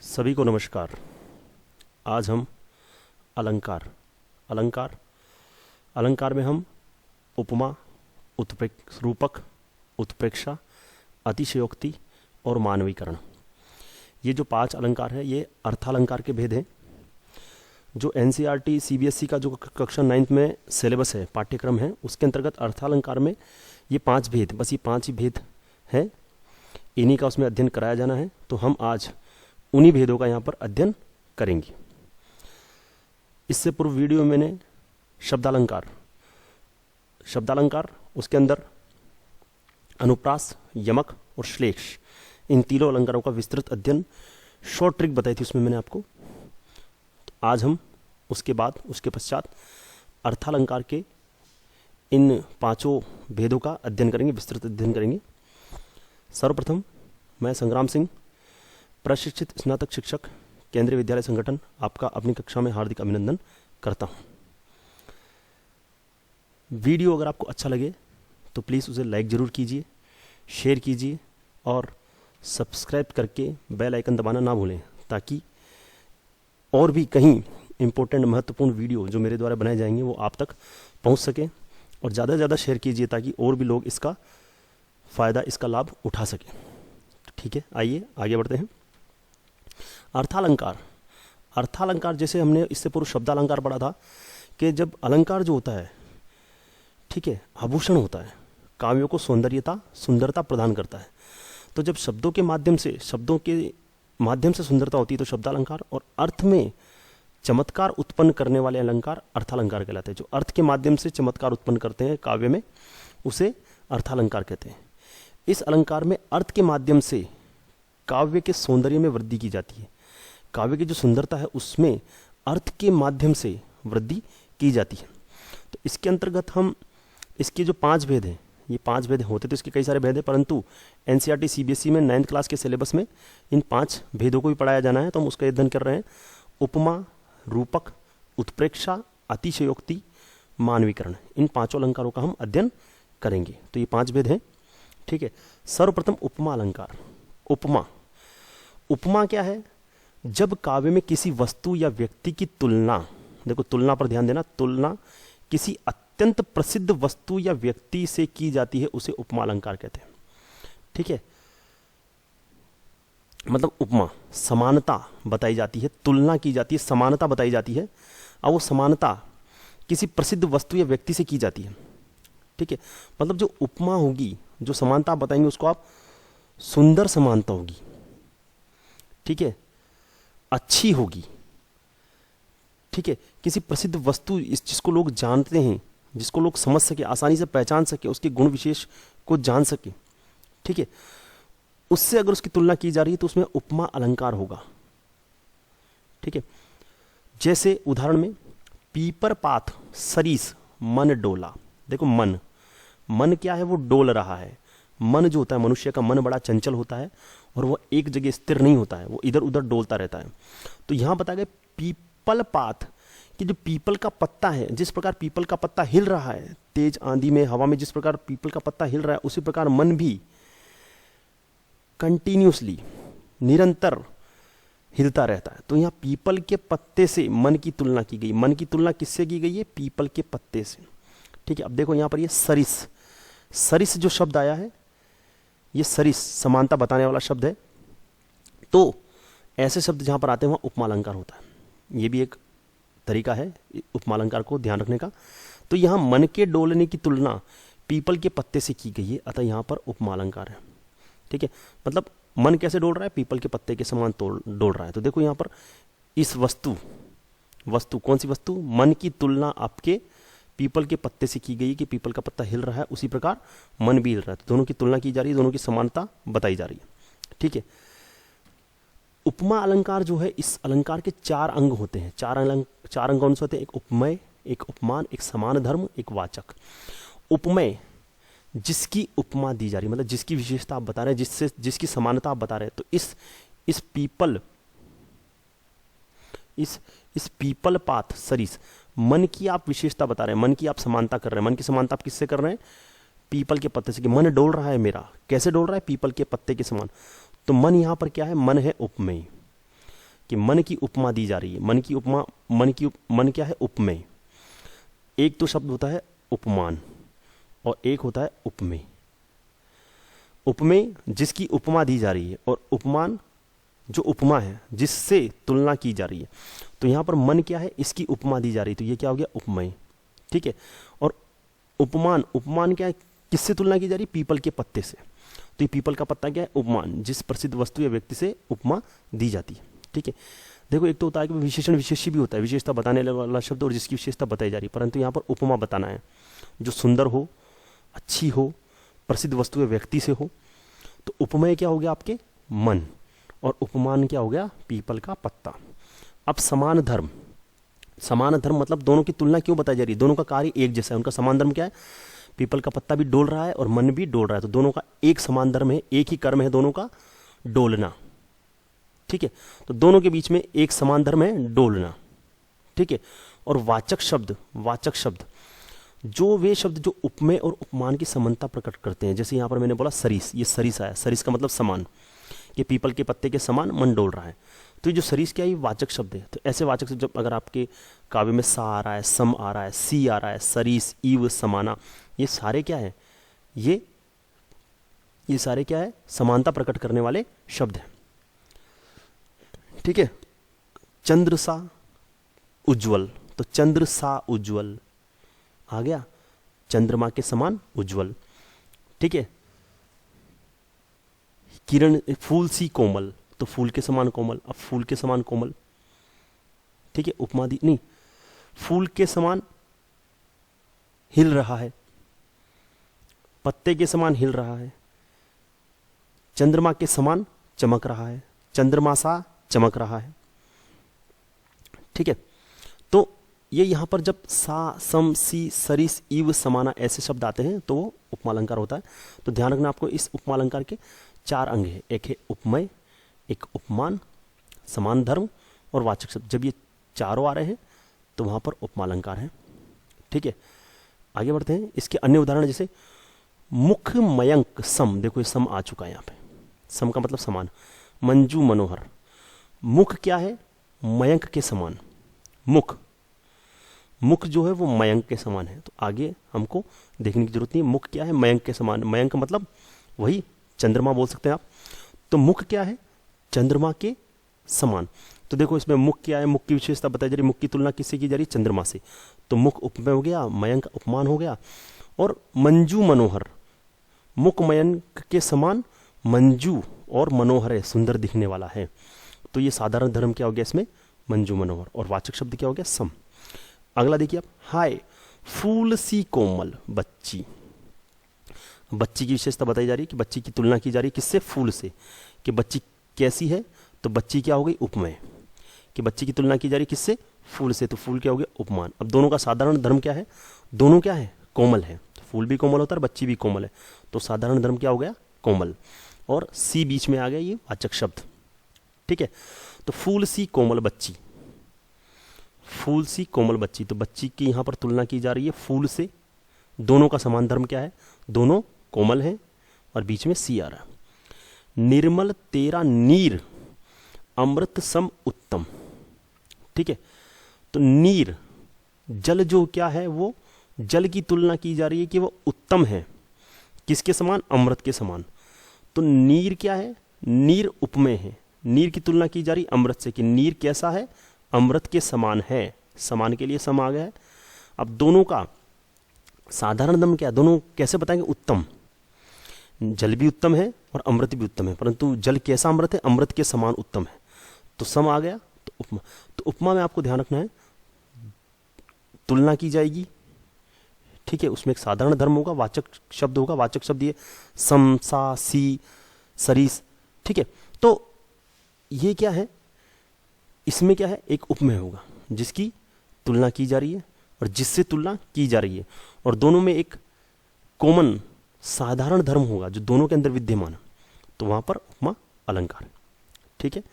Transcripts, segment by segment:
सभी को नमस्कार। आज हम अलंकार अलंकार अलंकार में हम उपमा, रूपक, उत्प्रेक्षा, अतिशयोक्ति और मानवीकरण, ये जो 5 अलंकार है ये अर्थालंकार के भेद हैं। जो एनसीईआरटी सीबीएसई का जो कक्षा 9th में सिलेबस है, पाठ्यक्रम है, उसके अंतर्गत अर्थालंकार में ये 5 भेद, बस ये 5 ही भेद हैं, इन्हीं का उसमें अध्ययन कराया जाना है। तो हम आज उन्हीं भेदों का यहाँ पर अध्ययन करेंगे। इससे पूर्व वीडियो में मैंने शब्दालंकार, उसके अंदर अनुप्रास, यमक और श्लेष, इन तीनों अलंकारों का विस्तृत अध्ययन, शॉर्ट ट्रिक बताई थी उसमें मैंने आपको। तो आज हम उसके पश्चात अर्थालंकार के इन 5 भेदों का अध्ययन करेंगे, विस्तृत अध्ययन करेंगे। सर्वप्रथम मैं संग्राम सिंह, प्रशिक्षित स्नातक शिक्षक, केंद्रीय विद्यालय संगठन, आपका अपनी कक्षा में हार्दिक अभिनंदन करता हूं। वीडियो अगर आपको अच्छा लगे तो प्लीज़ उसे लाइक ज़रूर कीजिए, शेयर कीजिए और सब्सक्राइब करके बेल आइकन दबाना ना भूलें, ताकि और भी कहीं इम्पोर्टेंट महत्वपूर्ण वीडियो जो मेरे द्वारा बनाए जाएंगे वो आप तक पहुंच सके। और ज़्यादा से ज़्यादा शेयर कीजिए ताकि और भी लोग इसका फ़ायदा, इसका लाभ उठा सकें। ठीक है, आइए आगे बढ़ते हैं। अर्थालंकार जैसे हमने इससे पूर्व शब्दालंकार पढ़ा था कि जब अलंकार जो होता है, ठीक है, आभूषण होता है, काव्यों को सुंदरता प्रदान करता है। तो जब शब्दों के माध्यम से सुंदरता होती है तो शब्दालंकार, और अर्थ में चमत्कार उत्पन्न करने वाले अलंकार अर्थालंकार कहलाते हैं। जो अर्थ के माध्यम से चमत्कार उत्पन्न करते हैं काव्य में, उसे अर्थालंकार कहते हैं। इस अलंकार में अर्थ के माध्यम से काव्य के सौंदर्य में वृद्धि की जाती है। काव्य की जो सुंदरता है उसमें अर्थ के माध्यम से वृद्धि की जाती है। तो इसके अंतर्गत हम इसके जो 5 भेद हैं, ये 5 भेद होते तो इसके कई सारे भेद हैं, परंतु एनसीईआरटी सीबीएसई में 9th क्लास के सिलेबस में इन 5 भेदों को भी पढ़ाया जाना है, तो हम उसका अध्ययन कर रहे हैं। उपमा, रूपक, उत्प्रेक्षा, अतिशयोक्ति, मानवीकरण, इन 5 अलंकारों का हम अध्ययन करेंगे। तो ये 5 भेद हैं। ठीक है, सर्वप्रथम उपमा अलंकार। उपमा क्या है? जब काव्य में किसी वस्तु या व्यक्ति की तुलना, देखो तुलना पर ध्यान देना, तुलना किसी अत्यंत प्रसिद्ध वस्तु या व्यक्ति से की जाती है, उसे उपमा अलंकार कहते हैं। ठीक है, मतलब उपमा, समानता बताई जाती है, तुलना की जाती है, समानता बताई जाती है, और वो समानता किसी प्रसिद्ध वस्तु या व्यक्ति से की जाती है। ठीक है, मतलब जो उपमा होगी, जो समानता आप बताएंगे, उसको आप सुंदर समानता होगी, ठीक है, अच्छी होगी। ठीक है, किसी प्रसिद्ध वस्तु जिसको लोग जानते हैं, जिसको लोग समझ सके, आसानी से पहचान सके, उसके गुण विशेष को जान सके, ठीक है, उससे अगर उसकी तुलना की जा रही है तो उसमें उपमा अलंकार होगा। ठीक है, जैसे उदाहरण में पीपर पात सरीस मन डोला। देखो मन क्या है? वो डोल रहा है। मन जो होता है, मनुष्य का मन बड़ा चंचल होता है और वो एक जगह स्थिर नहीं होता है, वो इधर उधर डोलता रहता है। तो यहां बताया गया पीपल पात, कि जो पीपल का पत्ता है, जिस प्रकार पीपल का पत्ता हिल रहा है तेज आंधी में, हवा में, जिस प्रकार पीपल का पत्ता हिल रहा है, उसी प्रकार मन भी कंटिन्यूसली, निरंतर हिलता रहता है। तो यहां पीपल के पत्ते से मन की तुलना की गई। मन की तुलना किससे की गई है? पीपल के पत्ते से। ठीक है, अब देखो यहां पर ये सरिस जो शब्द आया है, ये सरिस समानता बताने वाला शब्द है। तो ऐसे शब्द जहां पर आते हैं वहां उपमा अलंकार होता है। ये भी एक तरीका है उपमा अलंकार को ध्यान रखने का। तो यहां मन के डोलने की तुलना पीपल के पत्ते से की गई है, अतः यहां पर उपमा अलंकार है। ठीक है, मतलब मन कैसे डोल रहा है? पीपल के पत्ते के समान डोल रहा है। तो देखो यहां पर इस वस्तु कौन सी वस्तु? मन की तुलना आपके पीपल के पत्ते से की गई कि पीपल का पत्ता हिल रहा है, उसी प्रकार मन भी हिल रहा है। तो दोनों की तुलना की जा रही है, दोनों की समानता बताई जा रही है। ठीक है, उपमा अलंकार जो है, इस अलंकार के 4 अंग होते हैं। 4 अंग कौन से होते हैं? एक उपमेय, एक उपमान, एक समान धर्म, एक वाचक। उपमेय, जिसकी उपमा दी जा रही है, मतलब जिसकी विशेषता आप बता रहे हैं, जिसकी समानता आप बता रहे हैं। तो इस पीपल पात सरीस, मन की आप विशेषता बता रहे हैं, मन की आप समानता कर रहे हैं। मन की समानता आप किससे कर रहे हैं? पीपल के पत्ते से, कि मन डोल रहा है मेरा। कैसे डोल रहा है? पीपल के पत्ते के समान। तो मन यहां पर क्या है? मन है उपमेय। कि मन की उपमा दी जा रही है। मन की उपमा, मन क्या है? उपमेय। एक तो शब्द होता है उपमान और एक होता है उपमेय। उपमेय जिसकी उपमा दी जा रही है, और उपमान जो उपमा है जिससे तुलना की जा रही है। तो यहां पर मन क्या है? इसकी उपमा दी जा रही है, तो ये क्या हो गया? उपमेय। ठीक है। और उपमान, उपमान क्या है? किससे तुलना की जा रही है? पीपल के पत्ते से। तो ये पीपल का पत्ता क्या है? उपमान, जिस प्रसिद्ध वस्तु या व्यक्ति से उपमा दी जाती है। ठीक है। देखो, एक तो होता है कि विशेषण विशेषी भी होता है, विशेषता बताने वाला शब्द और जिसकी विशेषता बताई जा रही है, परंतु यहाँ पर उपमा बताना है जो सुंदर हो, अच्छी हो, प्रसिद्ध वस्तु या व्यक्ति से हो। तो उपमेय क्या हो गया? आपके मन, और उपमान क्या हो गया? पीपल का पत्ता। अब समान धर्म, समान धर्म मतलब दोनों की तुलना क्यों बताई जा रही है? दोनों का कार्य एक जैसा है, उनका समान धर्म क्या है? पीपल का पत्ता भी डोल रहा है और मन भी डोल रहा है, तो दोनों का एक समान धर्म है, एक ही कर्म है दोनों का, डोलना। ठीक है। तो दोनों के बीच में एक समान धर्म है, डोलना। ठीक है। और वाचक शब्द, वाचक शब्द जो वे शब्द जो उपमेय और उपमान की समानता प्रकट करते हैं, जैसे यहां पर मैंने बोला सरिस, ये सरिस आया, सरिस का मतलब समान, ये पीपल के पत्ते के समान मन डोल रहा है। तो ये जो सरिस क्या है? ये वाचक शब्द है। तो ऐसे वाचक शब्द जब अगर आपके काव्य में सा आ रहा है, सम आ रहा है, सी आ रहा है, सरिस, ईव, समाना, ये सारे क्या है? ये सारे क्या है? समानता प्रकट करने वाले शब्द हैं। ठीक है। चंद्र सा उज्ज्वल, तो चंद्र सा उज्ज्वल आ गया, चंद्रमा के समान उज्ज्वल। ठीक है। किरण, फूल सी कोमल, तो फूल के समान कोमल। अब फूल के समान कोमल, ठीक है, उपमा दी नहीं, फूल के समान हिल रहा है, पत्ते के समान हिल रहा है, चंद्रमा के समान चमक रहा है, चंद्रमा सा चमक रहा है। ठीक है। तो ये यहां पर जब सा, सम, सी, सरिस, ईव, समाना ऐसे शब्द आते हैं तो वो उपमा अलंकार होता है। तो ध्यान रखना आपको, इस उपमा अलंकार के 4 अंग है, एक है उपमेय, एक उपमान, समान धर्म और वाचक शब्द। जब ये चारों आ रहे हैं तो वहां पर उपमा अलंकार है। ठीक है। आगे बढ़ते हैं। इसके अन्य उदाहरण जैसे मुख मयंक सम, देखो ये सम आ चुका है यहां पे, सम का मतलब समान। मंजू मनोहर, मुख क्या है? मयंक के समान। मुख, मुख जो है वो मयंक के समान है। तो आगे हमको देखने की जरूरत नहीं, मुख क्या है? मयंक के समान। मयंक मतलब वही चंद्रमा बोल सकते हैं आप। तो मुख क्या है? चंद्रमा के समान। तो देखो इसमें मुख क्या है? मुख की विशेषता बताई जा रही है। मुख की तुलना किससे की जा रही है? चंद्रमा से। तो मुख उपमेय हो गया, मयंक उपमान हो गया। और मंजू मनोहर, मुख मयंक के समान, मंजू और मनोहर है, सुंदर दिखने वाला है। तो ये साधारण धर्म क्या हो गया इसमें? मंजू मनोहर। और वाचक शब्द क्या हो गया? सम। अगला देखिए आप, हाय फूल सी कोमल बच्ची। बच्ची की विशेषता बताई जा रही है कि बच्ची की तुलना की जा रही है किससे? फूल से। कि बच्ची कैसी है? तो बच्ची क्या हो गई? उपमेय। कि बच्ची की तुलना की जा रही है किससे? फूल से। तो फूल क्या हो गया? उपमान। अब दोनों का साधारण धर्म क्या है? दोनों क्या है? कोमल है। तो फूल भी कोमल होता है और बच्ची भी कोमल है, तो साधारण धर्म क्या हो गया? कोमल। और सी बीच में आ गया, ये वाचक शब्द। ठीक है। तो फूल सी कोमल बच्ची, फूल सी कोमल बच्ची, तो बच्ची की यहां पर तुलना की जा रही है फूल से। दोनों का समान धर्म क्या है? दोनों कोमल हैं और बीच में सी आ रहा है। निर्मल तेरा नीर अमृत सम उत्तम। ठीक है। तो नीर, जल जो क्या है? वो जल की तुलना की जा रही है कि वो उत्तम है। किसके समान? अमृत के समान। तो नीर क्या है? नीर उपमेय है। नीर की तुलना की जा रही अमृत से कि नीर कैसा है? अमृत के समान है। समान के लिए सम आ गया है। अब दोनों का साधारण धर्म क्या है? दोनों कैसे बताएंगे? उत्तम। जल भी उत्तम है और अमृत भी उत्तम है, परंतु जल कैसा अमृत है? अमृत के समान उत्तम है। तो सम आ गया। तो उपमा, तो उपमा में आपको ध्यान रखना है, तुलना की जाएगी। ठीक है। उसमें एक साधारण धर्म होगा, वाचक शब्द होगा। वाचक शब्द ये सम, सा, सी, सरिस। ठीक है। तो ये क्या है? इसमें क्या है? एक उपमेय होगा जिसकी तुलना की जा रही है और जिससे तुलना की जा रही है, और दोनों में एक कॉमन साधारण धर्म होगा जो दोनों के अंदर विद्यमान है, तो वहां पर उपमा अलंकार। ठीक है।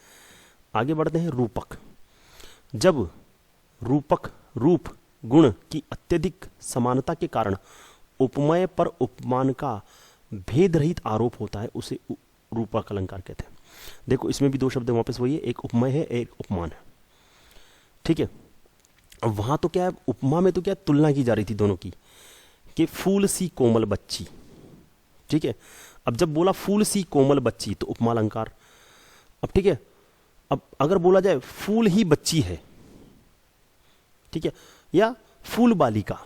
आगे बढ़ते हैं। रूपक, जब रूपक, रूप गुण की अत्यधिक समानता के कारण उपमेय पर उपमान का भेद रहित आरोप होता है, उसे रूपक अलंकार कहते हैं। देखो इसमें भी दो शब्द वापस वही है, एक उपमेय है, एक उपमान है। ठीक है, अब वहां तो क्या है, उपमा में तो क्या तुलना की जा रही थी दोनों की, कि फूल सी कोमल बच्ची। ठीक है, अब जब बोला फूल सी कोमल बच्ची तो उपमा अलंकार। अब ठीक है, अब अगर बोला जाए फूल ही बच्ची है, ठीक है, या फूल बालिका,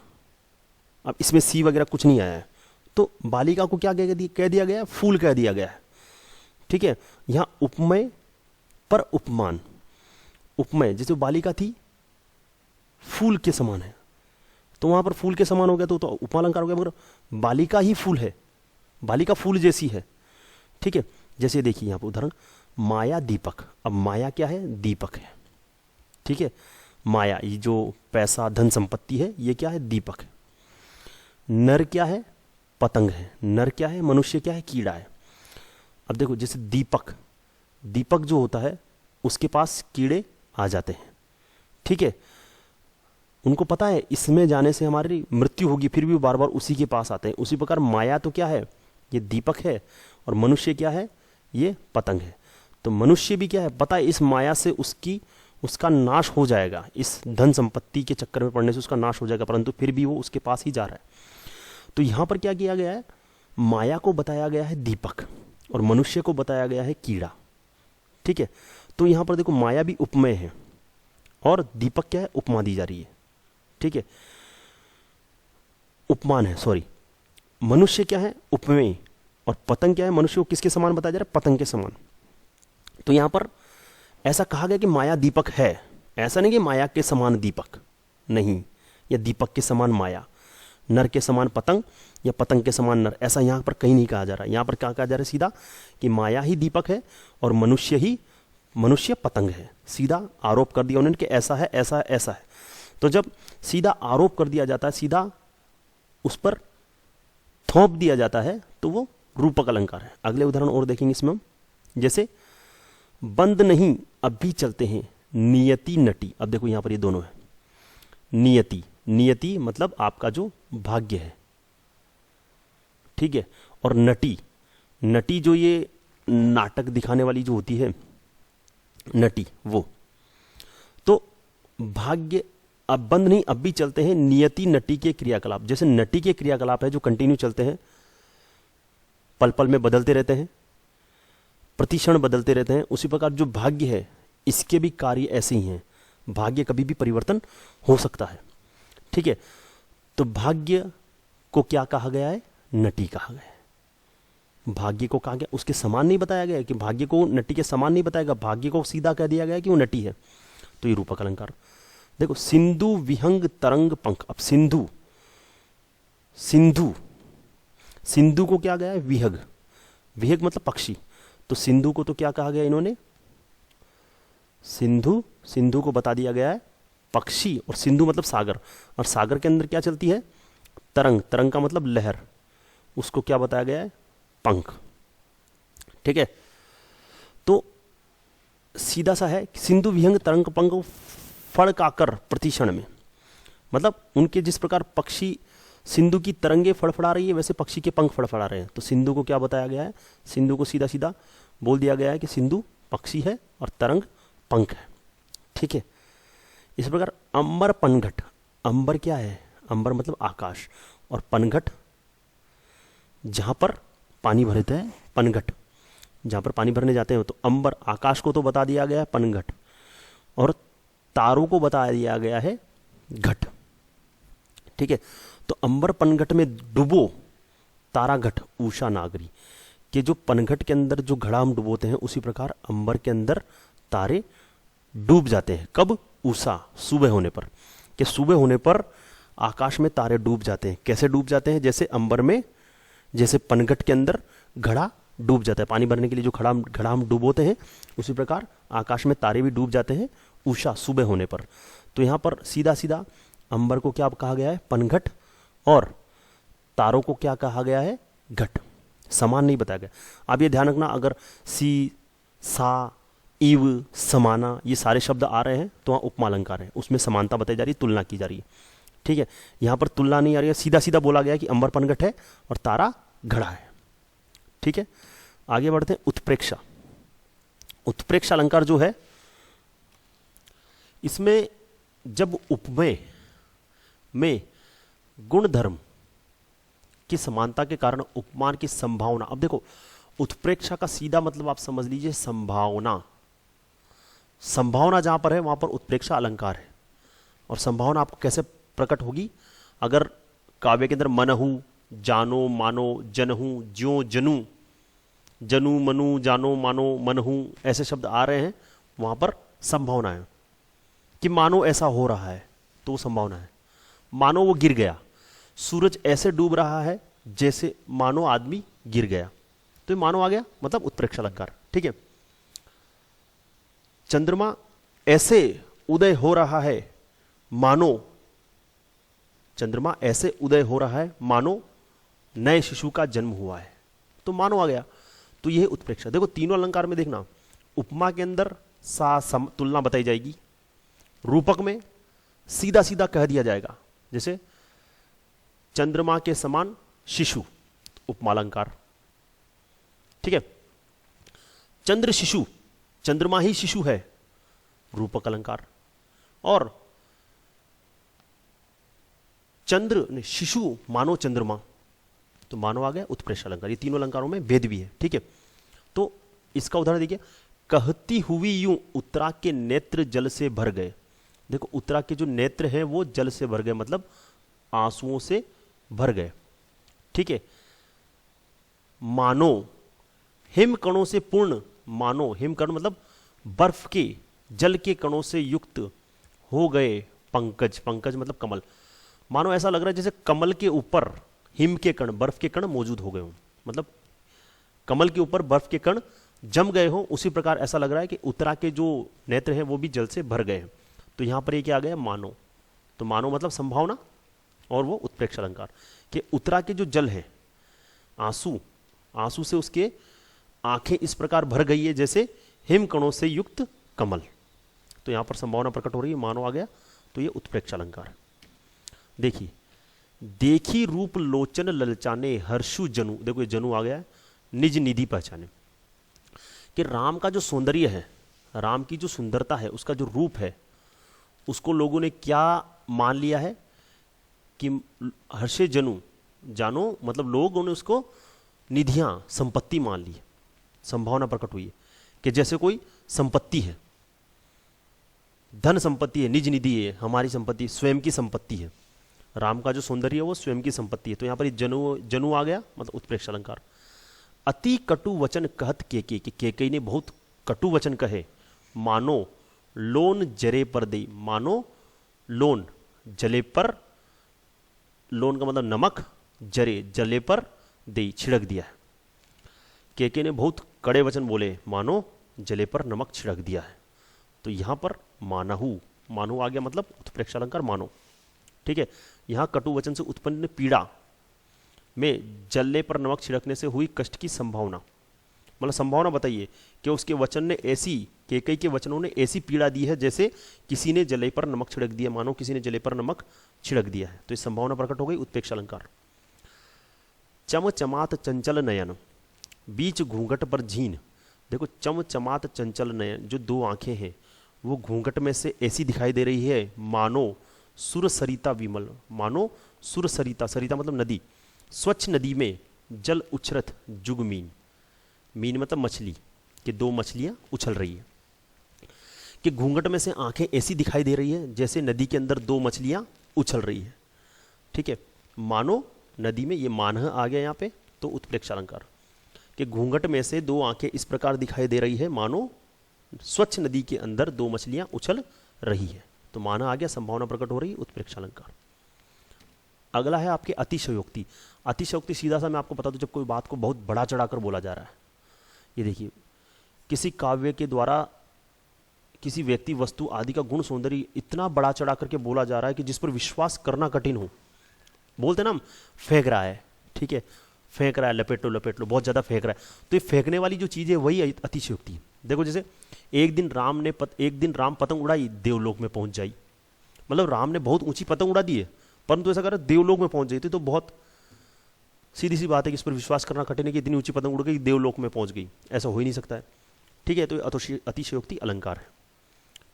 अब इसमें सी वगैरह कुछ नहीं आया है, तो बालिका को क्या कह दिया गया है, फूल कह दिया गया है। ठीक है, यहां उपमेय पर उपमान, उपमेय जैसे बालिका थी फूल के समान है, तो वहां पर फूल के समान हो गया तो उपमा अलंकार हो गया, मगर बालिका ही फूल है, बालिका फूल जैसी है। ठीक है, जैसे देखिए यहां पर उदाहरण, माया दीपक। अब माया क्या है, दीपक है। ठीक है, माया ये जो पैसा धन संपत्ति है ये क्या है, दीपक है। नर क्या है, पतंग है। नर क्या है, मनुष्य क्या है, कीड़ा है। अब देखो जैसे दीपक, दीपक जो होता है उसके पास कीड़े आ जाते हैं। ठीक है, उनको पता है इसमें जाने से हमारी मृत्यु होगी, फिर भी वो बार बार उसी के पास आते हैं। उसी प्रकार माया तो क्या है, ये दीपक है, और मनुष्य क्या है, ये पतंग है। तो मनुष्य भी क्या है, पता है इस माया से उसका नाश हो जाएगा, इस धन संपत्ति के चक्कर में पड़ने से उसका नाश हो जाएगा, परंतु फिर भी वो उसके पास ही जा रहा है। तो यहां पर क्या किया गया है, माया को बताया गया है दीपक और मनुष्य को बताया गया है कीड़ा। ठीक है, तो यहां पर देखो माया भी उपमेय है और दीपक क्या है, उपमा दी जा रही है। ठीक है, उपमान है, सॉरी। मनुष्य क्या है, उपमेय, और पतंग क्या है, मनुष्य को किसके समान बताया जा रहा है, पतंग के समान। तो यहां पर ऐसा कहा गया कि माया दीपक है, ऐसा नहीं कि माया के समान दीपक नहीं, या दीपक के समान माया, नर के समान पतंग या पतंग के समान नर, ऐसा यहां पर कहीं नहीं कहा जा रहा। यहां पर क्या कहा जा रहा है सीधा, कि माया ही दीपक है और मनुष्य पतंग है। सीधा आरोप कर दिया उन्होंने कि ऐसा है, ऐसा है, ऐसा है। तो जब सीधा आरोप कर दिया जाता है, सीधा उस पर थोप दिया जाता है, तो वो रूपक अलंकार है। अगले उदाहरण और देखेंगे इसमें हम, जैसे बंद नहीं अब भी चलते हैं नियति नटी। अब देखो यहां पर ये दोनों है, नियति, नियति मतलब आपका जो भाग्य है। ठीक है, और नटी, नटी जो ये नाटक दिखाने वाली जो होती है नटी, वो तो भाग्य। अब बंद नहीं अब भी चलते हैं नियति नटी के क्रियाकलाप। जैसे नटी के क्रियाकलाप है जो कंटिन्यू चलते हैं, पल पल में बदलते रहते हैं, प्रतिक्षण बदलते रहते हैं, उसी प्रकार जो भाग्य है इसके भी कार्य ऐसे ही हैं, भाग्य कभी भी परिवर्तन हो सकता है। ठीक है, तो भाग्य को क्या कहा गया है, नटी कहा गया है। भाग्य को कहा गया, उसके समान नहीं बताया गया कि भाग्य को नटी के समान नहीं बताएगा, भाग्य को सीधा कह दिया गया कि वो नटी है। तो ये रूपक अलंकार। देखो सिंधु विहंग तरंग पंख। अब सिंधु, सिंधु, सिंधु को क्या गया है, विहग, विहग मतलब पक्षी, तो सिंधु को तो क्या कहा गया इन्होंने, सिंधु, सिंधु को बता दिया गया है पक्षी, और सिंधु मतलब सागर, और सागर के अंदर क्या चलती है, तरंग, तरंग का मतलब लहर, उसको क्या बताया गया है, पंख। ठीक है, तो सीधा सा है, सिंधु विहंग तरंग पंख फड़काकर प्रतिक्षण में, मतलब उनके जिस प्रकार पक्षी सिंधु की तरंगे फड़फड़ा रही है वैसे पक्षी के पंख फड़फड़ा रहे हैं। तो सिंधु को क्या बताया गया है, सिंधु को सीधा सीधा बोल दिया गया है कि सिंधु पक्षी है और तरंग पंख है। ठीक है, इस प्रकार अंबर पनघट, अंबर क्या है, अंबर मतलब आकाश, और पनघट जहां पर पानी भरते हैं, पनघट जहां पर पानी भरने जाते हैं, तो अंबर आकाश को तो बता दिया गया है पनघट, और तारों को बता दिया गया है घट। ठीक है, तो अंबर पनघट में डुबो तारा घट उषा नागरी, कि जो पनघट के अंदर जो घड़ा हम डुबोते हैं उसी प्रकार अंबर के अंदर तारे डूब जाते हैं। कब, उषा, सुबह होने पर, कि सुबह होने पर आकाश में तारे डूब जाते हैं। कैसे डूब जाते हैं, जैसे अंबर में, जैसे पनघट के अंदर घड़ा डूब जाता है, पानी भरने के लिए जो घड़ा हम डुबोते हैं, उसी प्रकार आकाश में तारे भी डूब जाते हैं उषा, सुबह होने पर। तो यहां पर सीधा सीधा अंबर को क्या कहा गया है, पनघट, और तारों को क्या कहा गया है, घट, समान नहीं बताया गया। अब ये ध्यान रखना, अगर सी, सा, इव, समाना ये सारे शब्द आ रहे हैं तो वहाँ उपमा अलंकार है, उसमें समानता बताई जा रही है, तुलना की जा रही है। ठीक है, यहाँ पर तुलना नहीं आ रही है, सीधा सीधा बोला गया कि अंबर पनघट है और तारा घड़ा है। ठीक है, आगे बढ़ते हैं, उत्प्रेक्षा। उत्प्रेक्षा अलंकार जो है इसमें जब उपमेय में गुण धर्म की समानता के कारण उपमान की संभावना, अब देखो उत्प्रेक्षा का सीधा मतलब आप समझ लीजिए संभावना, संभावना जहां पर है वहां पर उत्प्रेक्षा अलंकार है। और संभावना आपको कैसे प्रकट होगी? अगर काव्य के अंदर मनहु, जानो, मानो, जनहु, ज्यो, जनू, जनू, मनु, जानो, मानो, मनहु ऐसे शब्द आ रहे हैं, वहां पर संभावना है कि मानो ऐसा हो रहा है, तो वो संभावना है। मानो वो गिर गया, सूरज ऐसे डूब रहा है जैसे मानो आदमी गिर गया, तो ये मानो आ गया, मतलब उत्प्रेक्षा अलंकार। ठीक है। चंद्रमा ऐसे उदय हो रहा है मानो, चंद्रमा ऐसे उदय हो रहा है मानो नए शिशु का जन्म हुआ है, तो मानो आ गया। तो यह उत्प्रेक्षा। देखो तीनों अलंकार में देखना, उपमा के अंदर तुलना बताई जाएगी, रूपक में सीधा सीधा कह दिया जाएगा, जैसे चंद्रमा के समान शिशु, उपमा अलंकार। ठीक है। चंद्र शिशु, चंद्रमा ही शिशु है, रूपक अलंकार। और चंद्र शिशु मानो चंद्रमा, तो मानो आ गया उत्प्रेक्षा अलंकार। ये तीनों अलंकारों में भेद भी है। ठीक है। तो इसका उदाहरण देखिए, कहती हुई यूं उत्तरा के नेत्र जल से भर गए। देखो उत्तरा के जो नेत्र हैं वो जल से भर गए, मतलब आंसुओं से भर गए। ठीक है। मानो हिम कणों से पूर्ण, मानो हिम कण मतलब बर्फ के जल के कणों से युक्त हो गए पंकज, पंकज मतलब कमल। मानो ऐसा लग रहा है जैसे कमल के ऊपर हिम के कण, बर्फ के कण मौजूद हो गए हों, मतलब कमल के ऊपर बर्फ के कण जम गए हों, उसी प्रकार ऐसा लग रहा है कि उत्तरा के जो नेत्र हैं वो भी जल से भर गए हैं। तो यहां पर ये क्या आ गया? मानो। तो मानो मतलब संभावना, और वो उत्प्रेक्षा अलंकार कि उत्तरा के जो जल है, आंसू, आंसू से उसके आंखें इस प्रकार भर गई है जैसे हिम कणों से युक्त कमल। तो यहां पर संभावना प्रकट हो रही है, मानो आ गया, तो ये उत्प्रेक्षा अलंकार। देखिए, देखी रूप लोचन ललचाने हर्षु जनु, देखो ये जनु आ गया है, निज निधि पहचाने। कि राम का जो सौंदर्य है, राम की जो सुंदरता है, उसका जो रूप है, उसको लोगों ने क्या मान लिया है कि हर्षे जनु, जानो मतलब लोगों ने उसको निधियां, संपत्ति मान ली। संभावना प्रकट हुई है कि जैसे कोई संपत्ति है, धन संपत्ति है, निज निधि है, हमारी संपत्ति, स्वयं की संपत्ति है। राम का जो सौंदर्य है वो स्वयं की संपत्ति है। तो यहां पर जनु, जनु आ गया, मतलब उत्प्रेक्षा अलंकार। अति कटु वचन कहत केकई ने बहुत कटु वचन कहे, मानो लोन जरे पर दे, मानो लोन जले पर, लोन का मतलब नमक, जरे जले पर दे, छिड़क दिया है। केके ने बहुत कड़े वचन बोले, मानो जले पर नमक छिड़क दिया है। तो यहां पर मानहु, मानहु आ गया, मतलब उत्प्रेक्षा अलंकार मानो। ठीक है। यहां कटु वचन से उत्पन्न पीड़ा में जलने पर नमक छिड़कने से हुई कष्ट की संभावना, मतलब संभावना बताइए कि उसके वचन ने ऐसी, केकई के वचनों ने ऐसी पीड़ा दी है जैसे किसी ने जले पर नमक छिड़क दिया, मानो किसी ने जले पर नमक छिड़क दिया है। तो इस संभावना प्रकट हो गई, उत्प्रेक्षा अलंकार। चम चमात चंचल नयन, बीच घूंघट पर झीन। देखो चम चमात चंचल नयन, जो दो आंखें हैं वो घूंघट में से ऐसी दिखाई दे रही है मानो सुर सरिता विमल, मानो सुर सरिता, सरिता मतलब नदी, स्वच्छ नदी में जल उछरत जुग मीन, मीन मतलब मछली, कि दो मछलियां उछल रही है। कि घूंघट में से आंखें ऐसी दिखाई दे रही है जैसे नदी के अंदर दो मछलियां उछल रही है। ठीक है। मानो नदी में, ये मानह आ गया यहां पे, तो उत्प्रेक्षा अलंकार। कि घूंघट में से दो आंखें इस प्रकार दिखाई दे रही है मानो स्वच्छ नदी के अंदर दो मछलियां उछल रही है। तो मानह आ गया, संभावना प्रकट हो रही, उत्प्रेक्षा अलंकार। अगला है आपके अतिशयोक्ति। अतिशयोक्ति सीधा सा मैं आपको बता दूं, जब कोई बात को बहुत बड़ा चढ़ाकर बोला जा रहा है। ये देखिए, किसी काव्य के द्वारा किसी व्यक्ति, वस्तु आदि का गुण सौंदर्य इतना बड़ा चढ़ा करके बोला जा रहा है कि जिस पर विश्वास करना कठिन हो। बोलते ना हम, फेंक रहा है, ठीक है, फेंक रहा है, लपेट लो लपेट लो, बहुत ज्यादा फेंक रहा है। तो ये फेंकने वाली जो चीज है वही अतिशयोक्ति है। देखो जैसे एक दिन राम पतंग उड़ाई, देवलोक में पहुंच जाई, मतलब राम ने बहुत ऊंची पतंग उड़ा दी है, परंतु ऐसा कर देवलोक में पहुंच गई थी। तो बहुत सीधी सी बात है कि इस पर विश्वास करना कठिन है कि इतनी ऊंची पतंग उड़ गई, देवलोक में पहुंच गई, ऐसा हो ही नहीं सकता है। ठीक है, तो अतिशयोक्ति अलंकार है।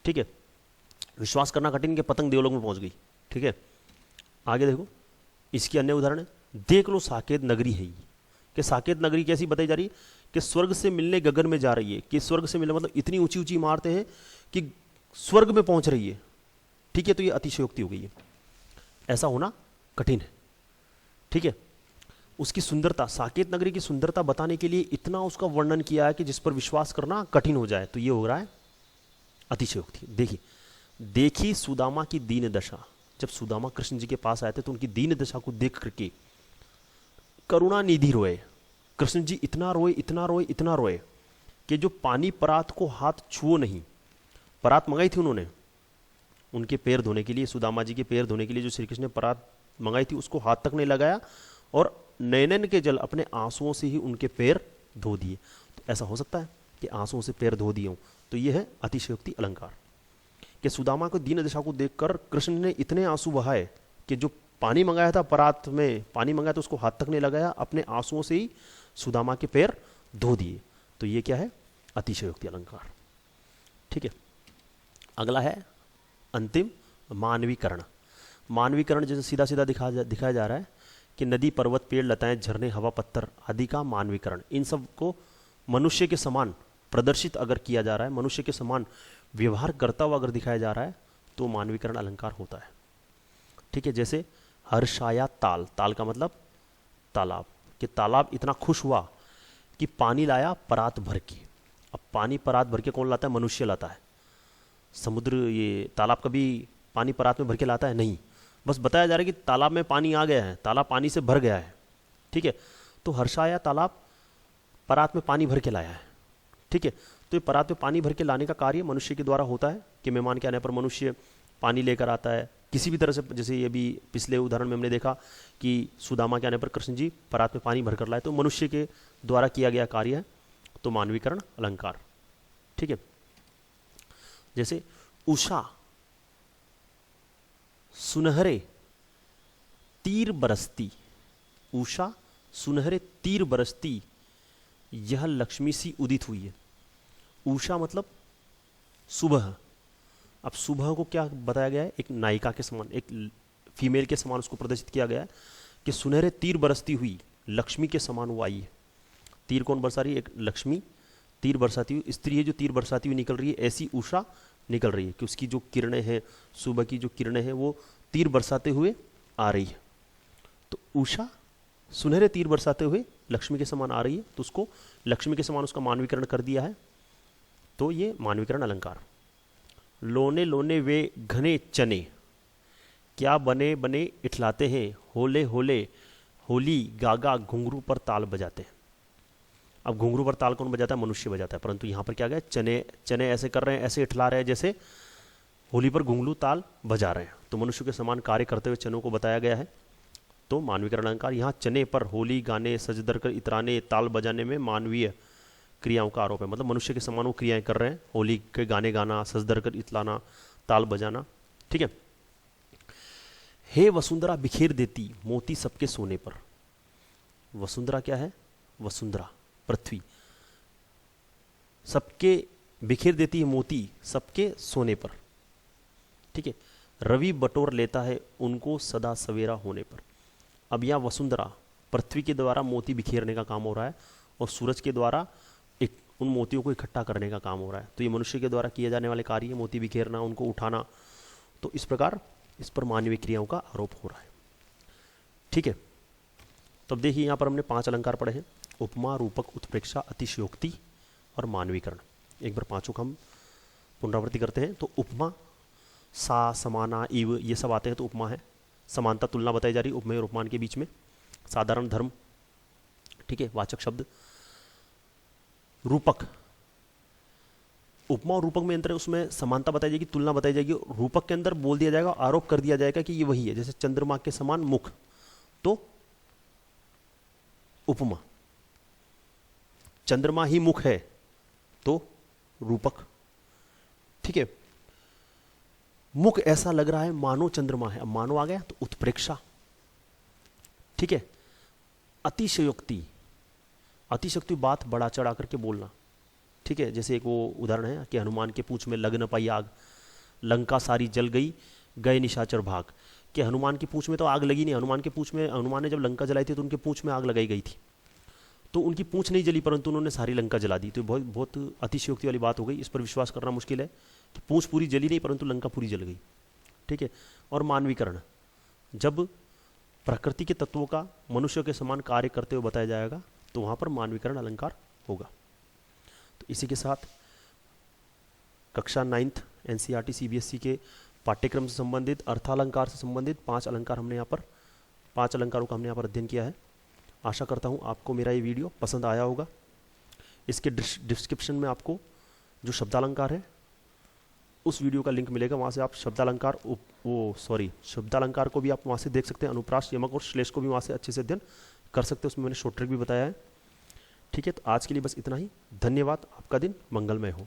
ठीक है, विश्वास करना कठिन कि पतंग देवलोक में पहुंच गई। ठीक है, आगे देखो, इसकी अन्य उदाहरण है, देख लो साकेत नगरी है ये, कि साकेत नगरी कैसी बताई जा रही है, कि स्वर्ग से मिलने गगन में जा रही है। कि स्वर्ग से मिलने मतलब इतनी ऊंची ऊंची इमारतें हैं कि स्वर्ग में पहुंच रही है। ठीक है, तो ये अतिशयोक्ति हो गई है, ऐसा होना कठिन है। ठीक है, उसकी सुंदरता, साकेत नगरी की सुंदरता बताने के लिए इतना उसका वर्णन किया है कि जिस पर विश्वास करना कठिन हो जाए, तो ये हो रहा है अतिशयोक्ति। देखिए, देखी सुदामा की दीन दशा, जब सुदामा कृष्ण जी के पास आए थे तो उनकी दीन दशा को देख करके करुणा निधि रोए। कृष्ण जी इतना रोए, इतना रोए, इतना रोए कि जो पानी परात को हाथ छुओ नहीं। परात मंगाई थी उन्होंने उनके पैर धोने के लिए, सुदामा जी के पैर धोने के लिए जो श्री कृष्ण ने परात मंगाई थी, उसको हाथ तक नहीं लगाया और नयनन के जल अपने आंसुओं से ही उनके पैर धो दिए। तो ऐसा हो सकता है कि आंसुओं से पैर धो दिए हों, तो यह है अतिशयोक्ति अलंकार। कि सुदामा को दीन दशा को देखकर कृष्ण ने इतने आंसू बहाए कि जो पानी मंगाया था, परात में पानी मंगाया तो उसको हाथ तक नहीं लगाया, अपने आंसुओं से ही सुदामा के पैर धो दिए। तो ये क्या है? अतिशयोक्ति अलंकार। ठीक है, अगला है अंतिम मानवीकरण। मानवीकरण जैसे सीधा सीधा दिखाया जा रहा है कि नदी, पर्वत, पेड़, लताएं, झरने, हवा, पत्थर आदि का मानवीकरण, इन सब को मनुष्य के समान प्रदर्शित अगर किया जा रहा है, मनुष्य के समान व्यवहार करता हुआ अगर दिखाया जा रहा है, तो मानवीकरण अलंकार होता है। ठीक है, जैसे हर्षाया ताल, ताल का मतलब तालाब, कि तालाब इतना खुश हुआ कि पानी लाया परात भर के। अब पानी परात भर के कौन लाता है? मनुष्य लाता है। समुद्र, ये तालाब कभी पानी परात में भर के लाता है? नहीं। बस बताया जा रहा है कि तालाब में पानी आ गया है, तालाब पानी से भर गया है। ठीक है, तो हर्षाया तालाब परात में पानी भर के लाया है। ठीक है, तो ये परात में पानी भर के लाने का कार्य मनुष्य के द्वारा होता है कि मेहमान के आने पर मनुष्य पानी लेकर आता है किसी भी तरह से। जैसे ये भी पिछले उदाहरण में हमने देखा कि सुदामा के आने पर कृष्ण जी परात में पानी भर कर लाए, तो मनुष्य के द्वारा किया गया कार्य है, तो मानवीकरण अलंकार। ठीक है, जैसे उषा सुनहरे तीर बरसती, उषा सुनहरे तीर बरसती, यह लक्ष्मी सी उदित हुई है। उषा मतलब सुबह। अब सुबह को क्या बताया गया है? एक नायिका के समान, एक फीमेल के समान उसको प्रदर्शित किया गया है कि सुनहरे तीर बरसती हुई लक्ष्मी के समान वो आई है। तीर कौन बरसा रही है? एक लक्ष्मी तीर बरसाती हुई स्त्री है जो तीर बरसाती हुई निकल रही है, ऐसी उषा निकल रही है कि उसकी जो किरणें हैं, सुबह की जो किरणें हैं, वो तीर बरसाते हुए आ रही है। तो उषा सुनहरे तीर बरसाते हुए लक्ष्मी के समान आ रही है, तो उसको लक्ष्मी के समान उसका मानवीकरण कर दिया है, तो ये मानवीकरण अलंकार। लोने लोने वे घने चने, क्या बने बने इठलाते हैं, होले होले होली गागा घुंघरू पर ताल बजाते हैं। अब घुंघरू पर ताल कौन बजाता है? मनुष्य बजाता है, परंतु यहाँ पर क्या गया? चने, चने ऐसे कर रहे हैं, ऐसे इठला रहे हैं जैसे होली पर घुंघरू ताल बजा रहे हैं, तो मनुष्य के समान कार्य करते हुए चनों को बताया गया है, तो मानवीकरण अलंकार। यहाँ चने पर होली गाने, सजदर कर इतराने, ताल बजाने में मानवीय क्रियाओं का आरोप है, मतलब मनुष्य के समान वो क्रियाएं कर रहे हैं, होली के गाने गाना, सजदर कर इतलाना, ताल बजाना। ठीक है, हे वसुंधरा बिखेर देती मोती सबके सोने पर। वसुंधरा क्या है? वसुंधरा पृथ्वी, सबके बिखेर देती है मोती सबके सोने पर। ठीक है, रवि बटोर लेता है उनको सदा सवेरा होने पर। अब यहाँ वसुंधरा पृथ्वी के द्वारा मोती बिखेरने का काम हो रहा है और सूरज के द्वारा एक उन मोतियों को इकट्ठा करने का काम हो रहा है, तो ये मनुष्य के द्वारा किए जाने वाले कार्य है, मोती बिखेरना, उनको उठाना। तो इस प्रकार इस पर मानवीय क्रियाओं का आरोप हो रहा है। ठीक है, तो अब देखिए यहाँ पर हमने 5 अलंकार पढ़े हैं, उपमा, रूपक, उत्प्रेक्षा, अतिशयोक्ति और मानवीकरण। एक बार पांचों का हम पुनरावृत्ति करते हैं। तो उपमा, सा, समाना, इव, ये सब आते हैं, तो उपमा है। समानता, तुलना बताई जा रही उपमेय और उपमान के बीच में। साधारण धर्म, ठीक है, वाचक शब्द। रूपक, उपमा और रूपक में अंतर है, उसमें समानता बताई जाएगी, तुलना बताई जाएगी। रूपक के अंदर बोल दिया जाएगा, आरोप कर दिया जाएगा कि ये वही है, जैसे चंद्रमा के समान मुख, तो उपमा। चंद्रमा ही मुख है, तो रूपक। ठीक है, मुख ऐसा लग रहा है मानो चंद्रमा है, अब मानो आ गया तो उत्प्रेक्षा। ठीक है, अतिशयोक्ति, अतिशयोक्ति बात बढ़ा चढ़ा करके बोलना, ठीक है, जैसे एक वो उदाहरण है कि हनुमान के पूंछ में लग न पाई आग, लंका सारी जल गई, गए निशाचर भाग। कि हनुमान की पूंछ में तो आग लगी नहीं, हनुमान के पूंछ में, हनुमान ने जब लंका जलाई थी तो उनके पूंछ में आग लगाई गई थी, तो उनकी पूंछ नहीं जली परंतु उन्होंने सारी लंका जला दी। तो बहुत बहुत अतिशयोक्ति वाली बात हो गई, इस पर विश्वास करना मुश्किल है कि पूंछ पूरी जली नहीं परंतु लंका पूरी जल गई। ठीक है, और मानवीकरण, जब प्रकृति के तत्वों का मनुष्य के समान कार्य करते हुए बताया जाएगा तो वहाँ पर मानवीकरण अलंकार होगा। तो इसी के साथ कक्षा 9th एनसीईआरटी सीबीएसई के पाठ्यक्रम से संबंधित अर्थालंकार से संबंधित 5 अलंकार हमने यहाँ पर 5 अलंकारों का हमने यहाँ पर अध्ययन किया है। आशा करता हूँ आपको मेरा ये वीडियो पसंद आया होगा। इसके डिस्क्रिप्शन में आपको जो शब्दालंकार है उस वीडियो का लिंक मिलेगा, वहाँ से आप शब्दालंकार शब्दालंकार को भी आप वहाँ से देख सकते हैं, अनुप्रास, यमक और श्लेष को भी वहाँ से अच्छे से अध्ययन कर सकते हैं, उसमें मैंने शॉर्ट ट्रिक भी बताया है। ठीक है, तो आज के लिए बस इतना ही। धन्यवाद, आपका दिन मंगलमय हो।